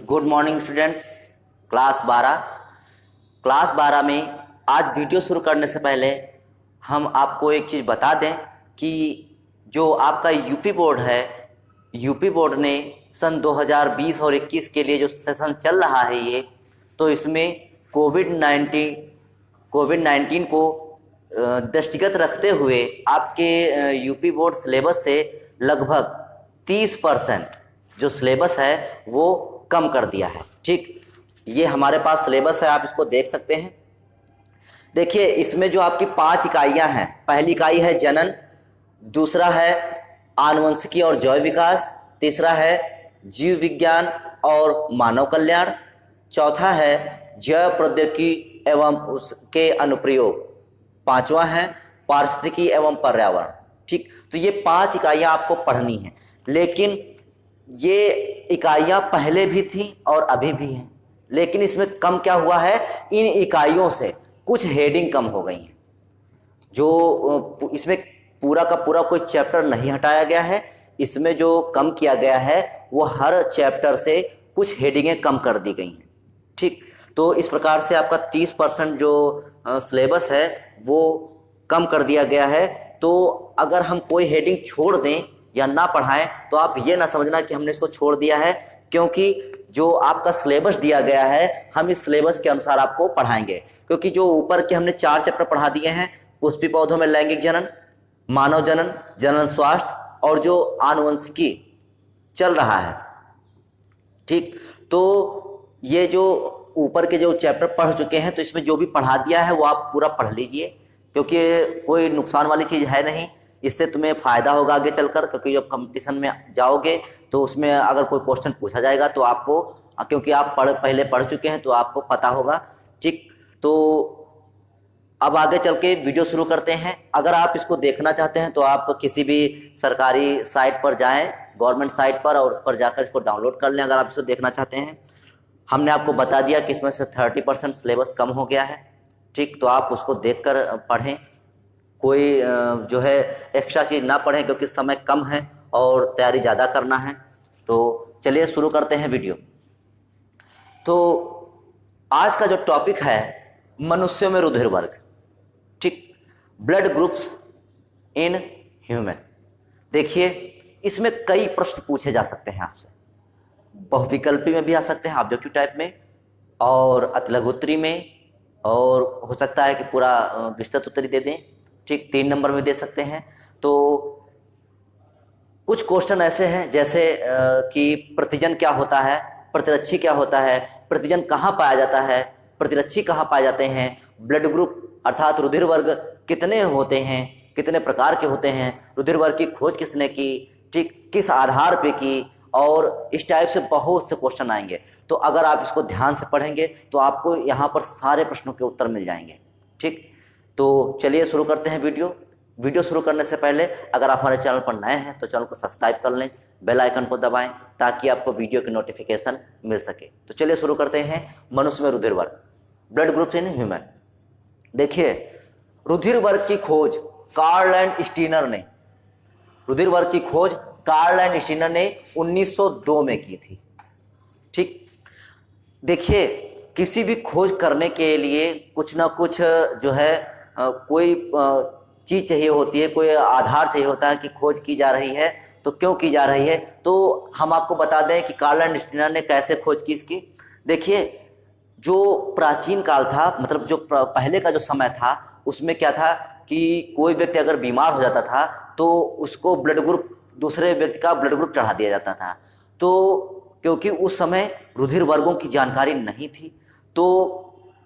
Good morning students. Class 12 में आज video शुरू करने से पहले हम आपको एक चीज़ बता दें कि जो आपका यूपी बोर्ड है, यूपी बोर्ड ने सन 2020 और 21 के लिए जो सेशन चल रहा है तो इसमें कोविड 19 को दृष्टिगत रखते हुए आपके यूपी बोर्ड सिलेबस से लगभग 30% जो सिलेबस है वो कम कर दिया है। ठीक, ये हमारे पास सिलेबस है, आप इसको देख सकते हैं। देखिए, इसमें जो आपकी 5 इकाइयां हैं, पहली इकाई है जनन, दूसरा है आनुवंशिकी और जैव विकास, तीसरा है जीव विज्ञान और मानव कल्याण, चौथा है जैव प्रौद्योगिकी एवं उसके अनुप्रयोग, पांचवा है पारिस्थितिकी एवं पर्यावरण। ठीक, तो ये 5 इकाइयां आपको पढ़नी है, लेकिन ये इकाइयां पहले भी थी और अभी भी हैं, लेकिन इसमें कम क्या हुआ है, इन इकाइयों से कुछ हेडिंग कम हो गई हैं। जो इसमें पूरा का पूरा कोई चैप्टर नहीं हटाया गया है, इसमें जो कम किया गया है वो हर चैप्टर से कुछ हेडिंगें कम कर दी गई हैं। ठीक, तो इस प्रकार से आपका 30% जो सिलेबस है वो कम कर दिया गया है। तो अगर हम कोई हेडिंग छोड़ दें या ना पढ़ाएं तो आप ये ना समझना कि हमने इसको छोड़ दिया है, क्योंकि जो आपका सिलेबस दिया गया है हम इस सिलेबस के अनुसार आपको पढ़ाएंगे। क्योंकि जो ऊपर के हमने 4 चैप्टर पढ़ा दिए हैं, पुष्पी पौधों में लैंगिक जनन, मानव जनन, जनन स्वास्थ्य और जो आनुवंशिकी चल रहा है। ठीक, तो ये जो ऊपर के जो चैप्टर पढ़ चुके हैं तो इसमें जो भी पढ़ा दिया है वो आप पूरा पढ़ लीजिए, क्योंकि कोई नुकसान वाली चीज़ है नहीं। इससे तुम्हें फ़ायदा होगा आगे चलकर, क्योंकि जब कंपटीशन में जाओगे तो उसमें अगर कोई क्वेश्चन पूछा जाएगा तो आपको, क्योंकि आप पहले पढ़ चुके हैं तो आपको पता होगा। ठीक, तो अब आगे चल के वीडियो शुरू करते हैं। अगर आप इसको देखना चाहते हैं तो आप किसी भी सरकारी साइट पर जाएं, गवर्नमेंट साइट पर, और उस पर जाकर इसको डाउनलोड कर लें अगर आप इसको देखना चाहते हैं। हमने आपको बता दिया कि इसमें से 30% सिलेबस कम हो गया है। ठीक, तो आप उसको देखकर पढ़ें, कोई जो है एक्स्ट्रा चीज़ ना पढ़ें, क्योंकि समय कम है और तैयारी ज़्यादा करना है। तो चलिए शुरू करते हैं वीडियो। तो आज का जो टॉपिक है मनुष्यों में रुधिर वर्ग। ठीक, ब्लड ग्रुप्स इन ह्यूमन। देखिए, इसमें कई प्रश्न पूछे जा सकते हैं आपसे, बहुविकल्पी में भी आ सकते हैं, ऑब्जेक्टिव टाइप में, और अतिलघु में, और हो सकता है कि पूरा विस्तृत उत्तरी दे दें। ठीक, 3 नंबर में दे सकते हैं। तो कुछ क्वेश्चन ऐसे हैं जैसे कि प्रतिजन क्या होता है, प्रतिरक्षी क्या होता है, प्रतिजन कहाँ पाया जाता है, प्रतिरक्षी कहाँ पाए जाते हैं, ब्लड ग्रुप अर्थात रुधिर वर्ग कितने होते हैं, कितने प्रकार के होते हैं, रुधिर वर्ग की खोज किसने की, ठीक, किस आधार पे की, और इस टाइप से बहुत से क्वेश्चन आएंगे। तो अगर आप इसको ध्यान से पढ़ेंगे तो आपको यहाँ पर सारे प्रश्नों के उत्तर मिल जाएंगे। ठीक, तो चलिए शुरू करते हैं वीडियो शुरू करने से पहले अगर आप हमारे चैनल पर नए हैं तो चैनल को सब्सक्राइब कर लें, बेल आइकन को दबाएं ताकि आपको वीडियो की नोटिफिकेशन मिल सके। तो चलिए शुरू करते हैं। मनुष्य में रुधिर वर्ग, ब्लड ग्रुप्स इन ह्यूमन। देखिए, रुधिर वर्ग की खोज कार्ल एंड स्टीनर ने, रुधिर वर्ग की खोज कार्ल एंड स्टीनर ने 1902 में की थी। ठीक, देखिए, किसी भी खोज करने के लिए कुछ ना कुछ जो है कोई चीज़ चाहिए होती है, कोई आधार चाहिए होता है कि खोज की जा रही है तो क्यों की जा रही है। तो हम आपको बता दें कि कार्ल एंड स्टीनर ने कैसे खोज की इसकी। देखिए, जो प्राचीन काल था, मतलब जो पहले का जो समय था, उसमें क्या था कि कोई व्यक्ति अगर बीमार हो जाता था तो उसको ब्लड ग्रुप, दूसरे व्यक्ति का ब्लड ग्रुप चढ़ा दिया जाता था। तो क्योंकि उस समय रुधिर वर्गों की जानकारी नहीं थी तो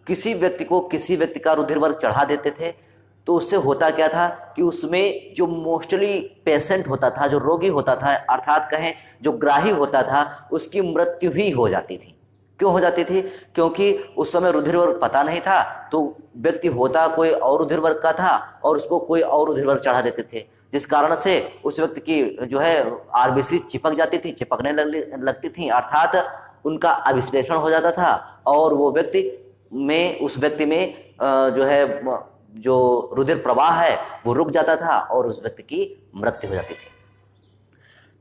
किसी व्यक्ति का रुधिर वर्ग चढ़ा देते थे। तो उससे होता क्या था कि उसमें जो मोस्टली पेशेंट होता था, जो रोगी होता था, अर्थात कहें जो ग्राही होता था, उसकी मृत्यु ही हो जाती थी। क्यों हो जाती थी? क्योंकि उस समय रुधिर वर्ग पता नहीं था, तो व्यक्ति होता कोई और रुधिर वर्ग का था और उसको कोई और रुधिर वर्ग चढ़ा देते थे, जिस कारण से उस व्यक्ति की जो है आरबीसी चिपक जाती थी, चिपकने लगती थी, अर्थात उनका अभिश्लेषण हो जाता था और वो उस व्यक्ति में जो है जो रुधिर प्रवाह है वो रुक जाता था और उस व्यक्ति की मृत्यु हो जाती थी।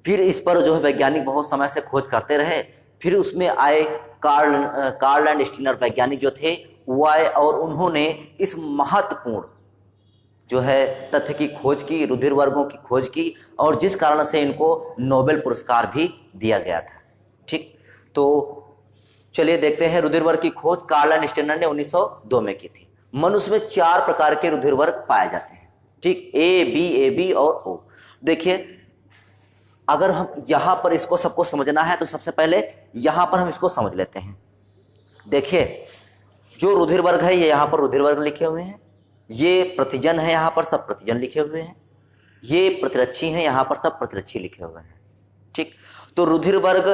फिर इस पर जो है वैज्ञानिक बहुत समय से खोज करते रहे फिर उसमें आए कार्ल एंड स्टीनर वैज्ञानिक जो थे वो आए और उन्होंने इस महत्वपूर्ण जो है तथ्य की खोज की, रुधिर वर्गों की खोज की, और जिस कारण से इनको नोबेल पुरस्कार भी दिया गया था। ठीक, तो चलिए देखते हैं। रुधिर वर्ग की खोज कार्ल एंड स्टेनर ने 1902 में की थी। मनुष्य में 4 प्रकार के रुधिर वर्ग पाए जाते हैं। ठीक, ए बी और ओ। देखिए, अगर हम यहां पर इसको सबको समझना है तो सबसे पहले यहां पर हम इसको समझ लेते हैं। देखिए, जो रुधिर वर्ग है ये यहां पर रुधिर वर्ग लिखे हुए हैं, ये प्रतिजन है, यहां पर सब प्रतिजन लिखे हुए हैं, ये प्रतिरक्षी हैं, यहां पर सब प्रतिरक्षी लिखे हुए हैं। ठीक, तो रुधिर वर्ग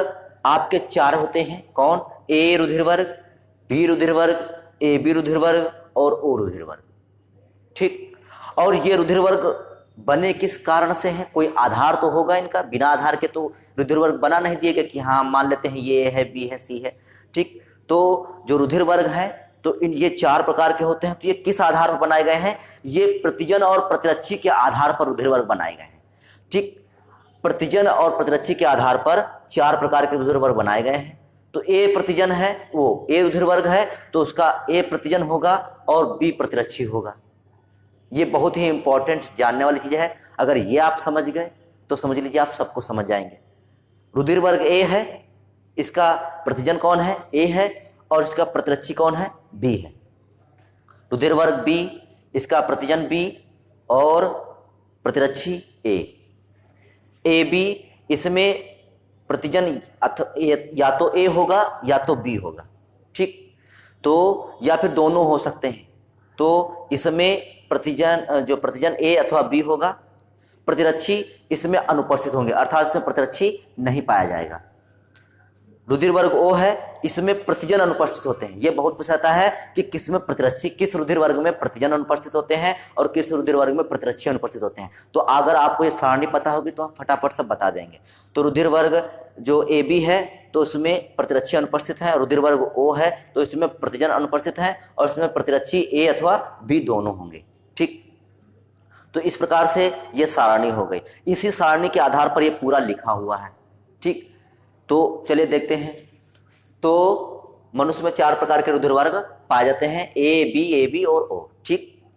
आपके 4 होते हैं। कौन? ए रुधिर वर्ग, बी रुधिर वर्ग, ए बी रुधिर वर्ग और ओ रुधिर वर्ग। ठीक, और ये रुधिर वर्ग बने किस कारण से हैं? कोई आधार तो होगा इनका, बिना आधार के तो रुधिर वर्ग बना नहीं दिएगा कि हाँ मान लेते हैं ये है, बी है, सी है। ठीक, तो जो रुधिर वर्ग है तो ये 4 प्रकार के होते हैं। तो ये किस आधार पर बनाए गए हैं? ये प्रतिजन और प्रतिरक्षी के आधार पर रुधिर वर्ग बनाए गए हैं। ठीक, प्रतिजन और प्रतिरक्षी के आधार पर 4 प्रकार के रुधिर वर्ग बनाए गए हैं। तो ए प्रतिजन है, वो ए रुधिर वर्ग है तो उसका ए प्रतिजन होगा और बी प्रतिरक्षी होगा। ये बहुत ही इंपॉर्टेंट जानने वाली चीज है। अगर ये आप समझ गए तो समझ लीजिए आप सबको समझ जाएंगे। रुधिर वर्ग ए है, इसका प्रतिजन कौन है? ए है, और इसका प्रतिरक्षी कौन है? बी है। रुधिर वर्ग बी, इसका प्रतिजन बी और प्रतिरक्षी ए। ए बी, इसमें प्रतिजन या तो ए होगा या तो बी होगा। ठीक, तो या फिर दोनों हो सकते हैं। तो इसमें जो प्रतिजन ए अथवा बी होगा। प्रतिरक्षी इसमें अनुपस्थित होंगे, अर्थात इसमें प्रतिरक्षी नहीं पाया जाएगा। रुधिर वर्ग ओ है, इसमें प्रतिजन अनुपस्थित होते हैं। यह बहुत पूछा जाता है कि किस में प्रतिरक्षी, किस रुधिर वर्ग में प्रतिजन अनुपस्थित होते हैं और किस रुधिर वर्ग में प्रतिरक्षी अनुपस्थित होते हैं। तो अगर आपको ये सारणी पता होगी तो आप फटाफट सब बता देंगे। तो रुधिर वर्ग जो ए बी है तो उसमें प्रतिरक्षी अनुपस्थित है, रुधिर वर्ग ओ है तो इसमें प्रतिजन अनुपस्थित है और इसमें प्रतिरक्षी ए अथवा बी दोनों होंगे। ठीक, तो इस प्रकार से ये सारणी हो गई। इसी सारणी के आधार पर ये पूरा लिखा हुआ है। ठीक, तो चलिए देखते हैं। तो मनुष्य में 4 प्रकार के रुधिर वर्ग पाए जाते हैं, ए बी और ओ। ठीक,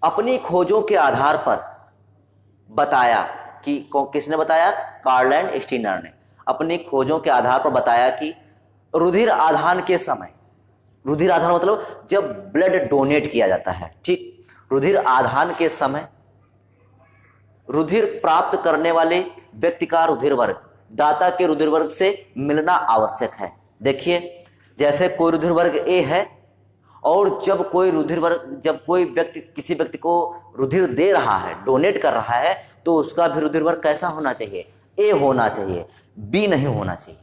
अपनी खोजों के आधार पर बताया कि किसने बताया? कार्ल एंड स्टीनर ने अपनी खोजों के आधार पर बताया कि रुधिर आधान के समय, रुधिर आधान मतलब जब ब्लड डोनेट किया जाता है। ठीक, रुधिर आधान के समय रुधिर प्राप्त करने वाले व्यक्ति का रुधिर वर्ग दाता के रुधिर वर्ग से मिलना आवश्यक है। देखिए, जैसे कोई रुधिर वर्ग ए है और जब कोई व्यक्ति किसी व्यक्ति को रुधिर दे रहा है, डोनेट कर रहा है, तो उसका भी रुधिर वर्ग कैसा होना चाहिए? ए होना चाहिए, बी नहीं होना चाहिए।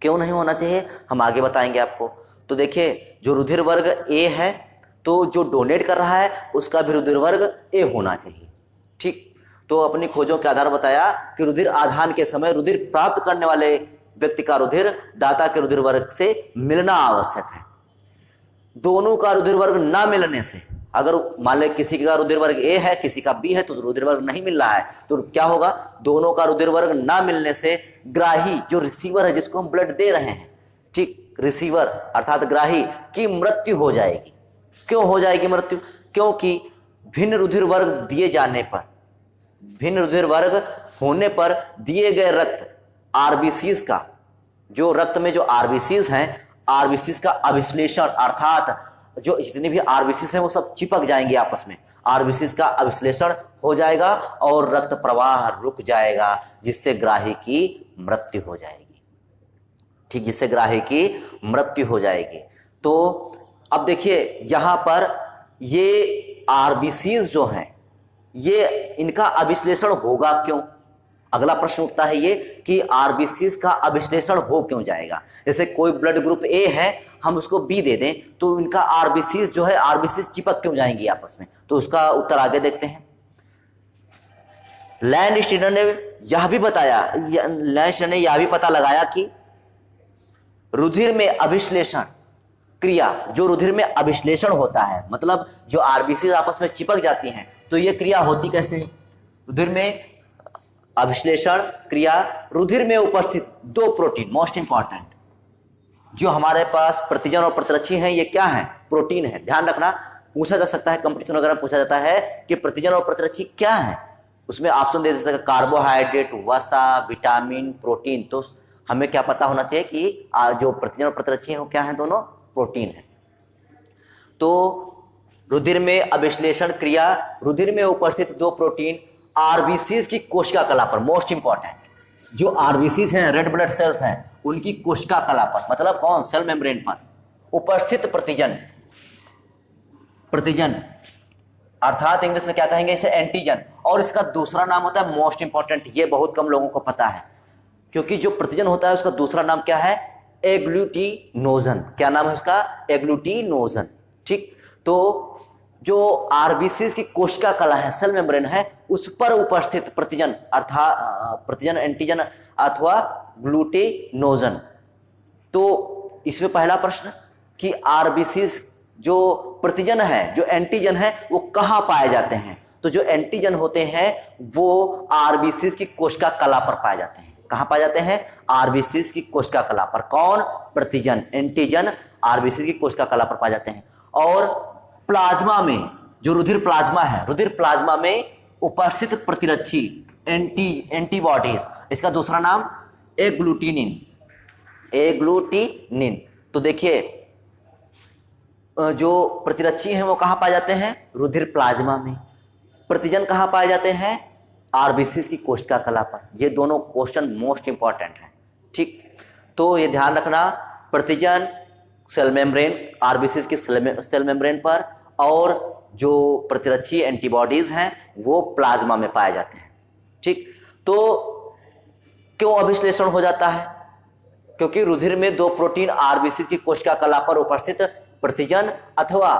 क्यों नहीं होना चाहिए हम आगे बताएंगे आपको। तो देखिए, जो रुधिर वर्ग ए है तो जो डोनेट कर रहा है उसका भी रुधिर वर्ग ए होना चाहिए। ठीक, तो अपनी खोजों के आधार बताया कि रुधिर आधान के समय रुधिर प्राप्त करने वाले व्यक्ति का रुधिर दाता के रुधिर वर्ग से मिलना आवश्यक है। दोनों का रुधिर वर्ग ना मिलने से, अगर मान लें किसी का रुधिर वर्ग ए है किसी का बी है तो रुधिर वर्ग नहीं मिल रहा है, तो क्या होगा? दोनों का रुधिर वर्ग ना मिलने से ग्राही जो रिसीवर है, जिसको हम ब्लड दे रहे हैं, ठीक, रिसीवर अर्थात ग्राही की मृत्यु हो जाएगी। क्यों हो जाएगी मृत्यु? क्योंकि भिन्न रुधिर वर्ग दिए जाने पर, भिन्न रुधिर वर्ग होने पर दिए गए रक्त आरबीसीज का, जो रक्त में जो आरबीसीज हैं, आरबीसीज का अभिश्लेषण, अर्थात जो जितनी भी आरबीसीज हैं वो सब चिपक जाएंगे आपस में, आरबीसीज का अभिश्लेषण हो जाएगा और रक्त प्रवाह रुक जाएगा, जिससे ग्राही की मृत्यु हो जाएगी। ठीक, जिससे ग्राही की मृत्यु हो जाएगी। तो अब देखिए यहां पर ये आरबीसीज जो हैं, ये इनका अभिश्लेषण होगा क्यों? अगला प्रश्न उठता है ये कि आरबीसीज का अभिश्लेषण हो क्यों जाएगा? जैसे कोई ब्लड ग्रुप ए है, हम उसको बी दे दें तो इनका आरबीसीज जो है, आरबीसीज चिपक क्यों जाएंगी आपस में? तो उसका उत्तर आगे देखते हैं। लैंड स्टीनर ने यह भी बताया, लैंड स्टीनर ने यह भी पता लगाया कि रुधिर में अभिश्लेषण क्रिया, जो रुधिर में अभिश्लेषण होता है, मतलब जो आरबीसी आपस में चिपक जाती हैं, तो ये क्रिया होती कैसे है? रुधिर में अभिश्लेषण क्रिया रुधिर में उपस्थित दो प्रोटीन, मोस्ट इंपॉर्टेंट, जो हमारे पास प्रतिजन और प्रतिरक्षी हैं, ये क्या है? प्रोटीन है। ध्यान रखना, पूछा जा सकता है, कंपटीशन वगैरह पूछा जाता है कि प्रतिजन और प्रतिरक्षी क्या है। उसमें ऑप्शन दे सकते हैं कार्बोहाइड्रेट, वसा, विटामिन, प्रोटीन। तो हमें क्या पता होना चाहिए कि जो प्रतिजन और प्रतिरक्षी हैं वो क्या है? दोनों प्रोटीन है। तो रुधिर में अभिश्लेषण क्रिया रुधिर में उपस्थित दो प्रोटीन आरबीसीज की कोशिका कला पर, मोस्ट इंपॉर्टेंट, जो आरबीसीज हैं, रेड ब्लड सेल्स हैं, उनकी कोशिका कला पर, मतलब कौन? सेल मेम्ब्रेन पर उपस्थित प्रतिजन, प्रतिजन अर्थात इंग्लिश में क्या कहेंगे इसे? एंटीजन। और इसका दूसरा नाम होता है मोस्ट इंपॉर्टेंट, ये बहुत कम लोगों को पता है, क्योंकि जो प्रतिजन होता है उसका दूसरा नाम क्या है? एग्लूटिनोजन। क्या नाम है उसका? एग्लूटिनोजन। ठीक, तो जो आरबीसीज की कोशिका कला है, सेल मेम्ब्रेन है, उस पर उपस्थित प्रतिजन अर्थात प्रतिजन, एंटीजन अथवा ग्लूटिनोजन। तो इसमें पहला प्रश्न कि आरबीसीज जो प्रतिजन है, जो एंटीजन है, वो कहाँ पाए जाते हैं? तो जो एंटीजन होते हैं वो आरबीसीज की कोशिका कला पर पाए जाते हैं। कहाँ पाए जाते हैं? आरबीसीज की कोशिका कला पर। कौन? प्रतिजन, एंटीजन आरबीसीज की कोशिका कला पर पाए जाते हैं। और प्लाज्मा में, जो रुधिर प्लाज्मा है, रुधिर प्लाज्मा में उपस्थित प्रतिरक्षी एंटीबॉडीज, इसका दूसरा नाम एग्लूटिनिन, एग्लूटिनिन। तो देखिए जो प्रतिरक्षी हैं वो कहाँ पाए जाते हैं? रुधिर प्लाज्मा में। प्रतिजन कहाँ पाए जाते हैं? आरबीसीज की कोशिका कला पर। ये दोनों क्वेश्चन मोस्ट इंपॉर्टेंट हैं। ठीक, तो ये ध्यान रखना, प्रतिजन सेल मेम्ब्रेन, आरबीसीज की सेल मेम्ब्रेन पर, और जो प्रतिरक्षी एंटीबॉडीज हैं वो प्लाज्मा में पाए जाते हैं। ठीक, तो क्यों अभिश्लेषण हो जाता है? क्योंकि रुधिर में दो प्रोटीन आरबीसीज की कोशिका कला पर उपस्थित प्रतिजन अथवा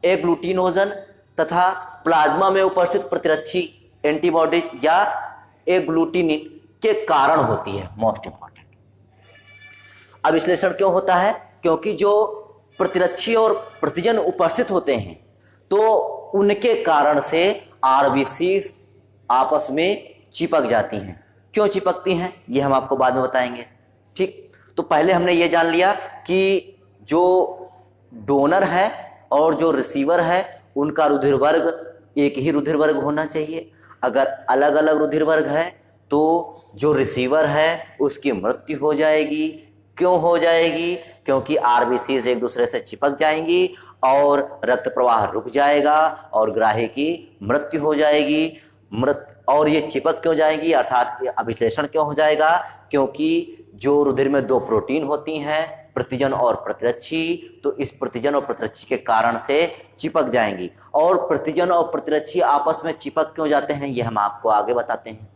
एग्लूटिनोजन तथा प्लाज्मा में उपस्थित प्रतिरक्षी एंटीबॉडीज या एग्लूटिनिन के कारण होती है। मोस्ट इंपॉर्टेंट, अभिश्लेषण क्यों होता है? क्योंकि जो प्रतिरक्षी और प्रतिजन उपस्थित होते हैं तो उनके कारण से आरबीसीज आपस में चिपक जाती हैं। क्यों चिपकती हैं ये हम आपको बाद में बताएंगे। ठीक, तो पहले हमने ये जान लिया कि जो डोनर है और जो रिसीवर है उनका रुधिर वर्ग एक ही रुधिर वर्ग होना चाहिए। अगर अलग अलग रुधिर वर्ग है तो जो रिसीवर है उसकी मृत्यु हो जाएगी। क्यों हो जाएगी? क्योंकि आरबीसीज एक दूसरे से चिपक जाएंगी और रक्त प्रवाह रुक जाएगा और ग्राही की मृत्यु हो जाएगी। और ये चिपक क्यों जाएंगी अर्थात अभिश्लेषण क्यों हो जाएगा? क्योंकि जो रुधिर में दो प्रोटीन होती हैं, प्रतिजन और प्रतिरक्षी, तो इस प्रतिजन और प्रतिरक्षी के कारण से चिपक जाएंगी। और प्रतिजन और प्रतिरक्षी आपस में चिपक क्यों जाते हैं ये हम आपको आगे बताते हैं।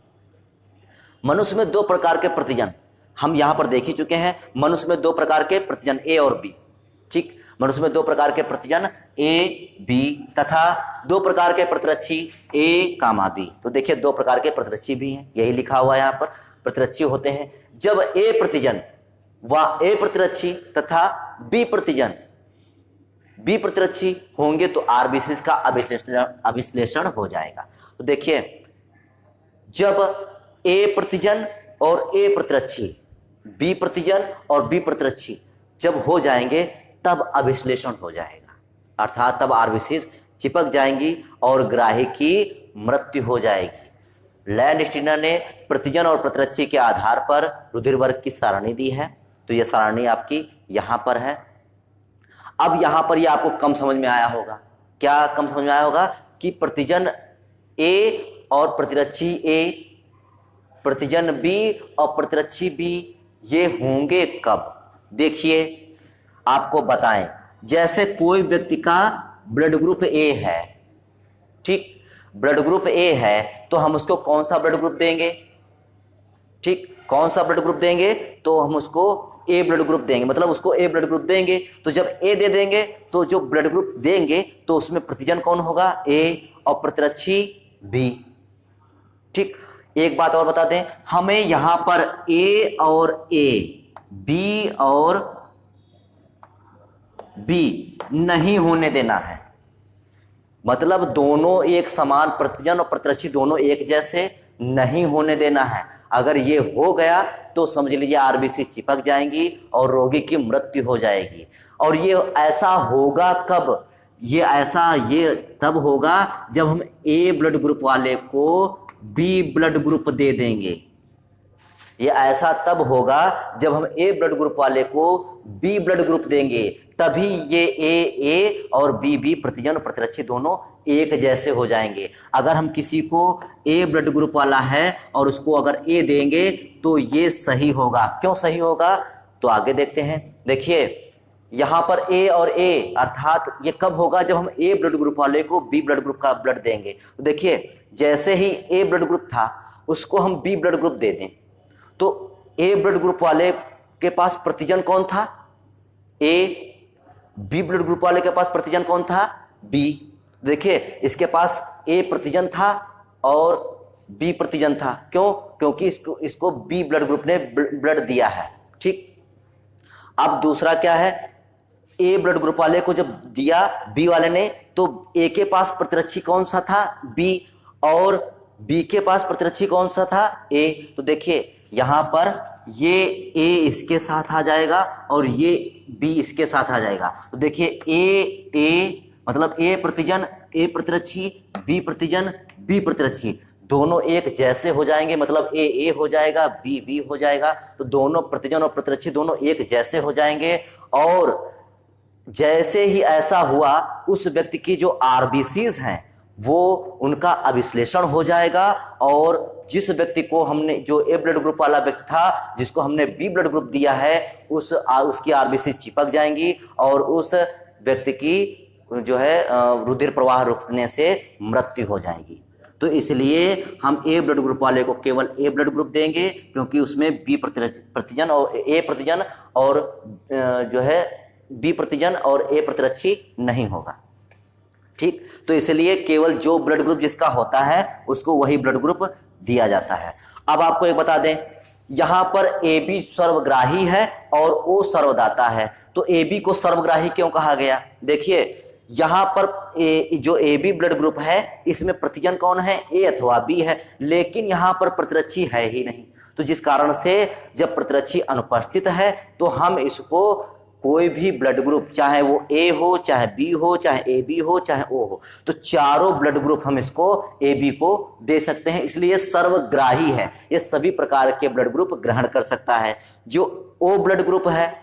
मनुष्य में दो प्रकार के प्रतिजन हम यहाँ पर देख ही चुके हैं। मनुष्य में दो प्रकार के प्रतिजन ए और बी। ठीक, मनुष्य में दो प्रकार के प्रतिजन ए बी तथा दो प्रकार के प्रतिरक्षी ए कामा बी। तो देखिए दो प्रकार के प्रतिरक्षी भी हैं, यही लिखा हुआ है यहाँ पर, प्रतिरक्षी होते हैं। जब ए प्रतिजन व ए प्रतिरक्षी तथा बी प्रतिरक्षी होंगे तो आरबीसीज का अभिश्लेषण हो जाएगा। तो देखिए जब ए प्रतिजन और ए प्रतिरक्षी, बी प्रतिजन और बी प्रतिरक्षी जब हो जाएंगे तब अभिश्लेषण हो जाएगा, अर्थात तब आरबीसीज चिपक जाएंगी और ग्राही की मृत्यु हो जाएगी। लैंडस्टीनर ने प्रतिजन और प्रतिरक्षी के आधार पर रुधिर वर्ग की सारणी दी है। तो यह सारणी आपकी यहाँ पर है। अब यहाँ पर यह आपको कम समझ में आया होगा। क्या कम समझ में आया होगा? कि प्रतिजन ए और प्रतिरक्षी ए, प्रतिजन बी और प्रतिरक्षी बी ये होंगे कब? देखिए आपको बताएं, जैसे कोई व्यक्ति का ब्लड ग्रुप ए है, ठीक, ब्लड ग्रुप ए है तो हम उसको कौन सा ब्लड ग्रुप देंगे? ठीक, कौन सा ब्लड ग्रुप देंगे? तो हम उसको ए ब्लड ग्रुप देंगे, मतलब उसको ए ब्लड ग्रुप देंगे। तो जब ए दे देंगे तो जो ब्लड ग्रुप देंगे तो उसमें प्रतिजन कौन होगा? ए और प्रतिरक्षी बी। ठीक, एक बात और बता दें, हमें यहां पर ए और ए, बी और बी नहीं होने देना है। मतलब दोनों एक समान, प्रतिजन और प्रतिरक्षी दोनों एक जैसे नहीं होने देना है। अगर ये हो गया तो समझ लीजिए आरबीसी चिपक जाएंगी और रोगी की मृत्यु हो जाएगी। और ये ऐसा होगा कब? ये तब होगा जब हम ए ब्लड ग्रुप वाले को बी ब्लड ग्रुप दे देंगे। ये ऐसा तब होगा जब हम ए ब्लड ग्रुप वाले को बी ब्लड ग्रुप देंगे, तभी ये ए और बी प्रतिजन और प्रतिरक्षी दोनों एक जैसे हो जाएंगे। अगर हम किसी को ए ब्लड ग्रुप वाला है और उसको अगर ए देंगे तो ये सही होगा। क्यों सही होगा? तो आगे देखते हैं। देखिए यहां पर ए और ए, अर्थात ये कब होगा? जब हम ए ब्लड ग्रुप वाले को बी ब्लड ग्रुप का ब्लड देंगे। तो देखिए जैसे ही ए ब्लड ग्रुप था उसको हम बी ब्लड ग्रुप दे दें तो ए ब्लड ग्रुप वाले के पास प्रतिजन कौन था? ए। बी ब्लड ग्रुप वाले के पास प्रतिजन कौन था? बी। देखिए इसके पास ए प्रतिजन था और बी प्रतिजन था। क्यों? क्योंकि इसको बी ब्लड ग्रुप ने ब्लड दिया है। ठीक। अब दूसरा क्या है? ए ब्लड ग्रुप वाले को जब दिया बी वाले ने तो ए के पास प्रतिरक्षी कौन सा था? बी। और बी के पास प्रतिरक्षी कौन सा था? ए। तो देखिए यहां पर ये ए इसके साथ आ जाएगा और ये बी इसके साथ आ जाएगा। तो देखिए ए मतलब ए प्रतिजन ए प्रतिरक्षी, बी प्रतिजन बी प्रतिरक्षी, दोनों एक जैसे हो जाएंगे। मतलब ए हो जाएगा, बी हो जाएगा। तो दोनों प्रतिजन और प्रतिरक्षी दोनों एक जैसे हो जाएंगे। और जैसे ही ऐसा हुआ उस व्यक्ति की जो आरबीसीज हैं वो उनका अभिश्लेषण हो जाएगा और जिस व्यक्ति को हमने, जो ए ब्लड ग्रुप वाला व्यक्ति था जिसको हमने बी ब्लड ग्रुप दिया है, उसकी आरबीसी चिपक जाएंगी और उस व्यक्ति की जो है रुधिर प्रवाह रुकने से मृत्यु हो जाएगी। तो इसलिए हम ए ब्लड ग्रुप वाले को केवल ए ब्लड ग्रुप देंगे क्योंकि उसमें बी प्रतिजन और ए प्रतिजन और जो है बी प्रतिजन और ए प्रतिरक्षी नहीं होगा। ठीक। तो इसलिए केवल जो ब्लड ग्रुप जिसका होता है उसको वही ब्लड ग्रुप दिया जाता है। अब आपको एक बता दें, यहां पर ए बी सर्वग्राही है और ओ सर्वदाता है। तो ए बी को सर्वग्राही क्यों कहा गया? देखिए यहां पर जो ए बी ब्लड ग्रुप है इसमें प्रतिजन कौन है? ए अथवा बी है, लेकिन यहां पर प्रतिरक्षी है ही नहीं। तो जिस कारण से जब प्रतिरक्षी अनुपस्थित है तो हम इसको कोई भी ब्लड ग्रुप, चाहे वो ए हो, चाहे बी हो, चाहे ए बी हो, चाहे ओ हो, तो चारों ब्लड ग्रुप हम इसको ए बी को दे सकते हैं। इसलिए सर्वग्राही है, ये सभी प्रकार के ब्लड ग्रुप ग्रहण कर सकता है। जो ओ ब्लड ग्रुप है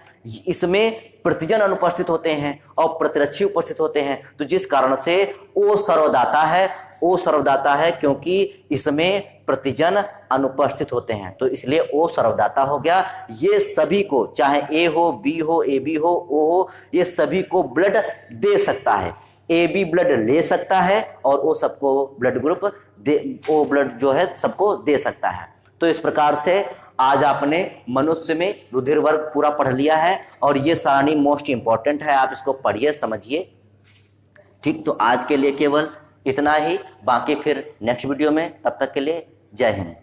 इसमें प्रतिजन अनुपस्थित होते हैं और प्रतिरक्षी उपस्थित होते हैं। तो जिस कारण से ओ सर्वदाता है। ओ सर्वदाता है क्योंकि इसमें प्रतिजन अनुपस्थित होते हैं, तो इसलिए ओ सर्वदाता हो गया। ये सभी को, चाहे ए हो, बी हो, ए बी हो, ओ हो, ये सभी को ब्लड दे सकता है। ए बी ब्लड ले सकता है और ओ सबको ब्लड ग्रुप ओ ब्लड जो है सबको दे सकता है। तो इस प्रकार से आज आपने मनुष्य में रुधिर वर्ग पूरा पढ़ लिया है और ये सारणी मोस्ट इंपॉर्टेंट है, आप इसको पढ़िए, समझिए। ठीक। तो आज के लिए केवल इतना ही, बाकी फिर नेक्स्ट वीडियो में। तब तक के लिए जय हिंद।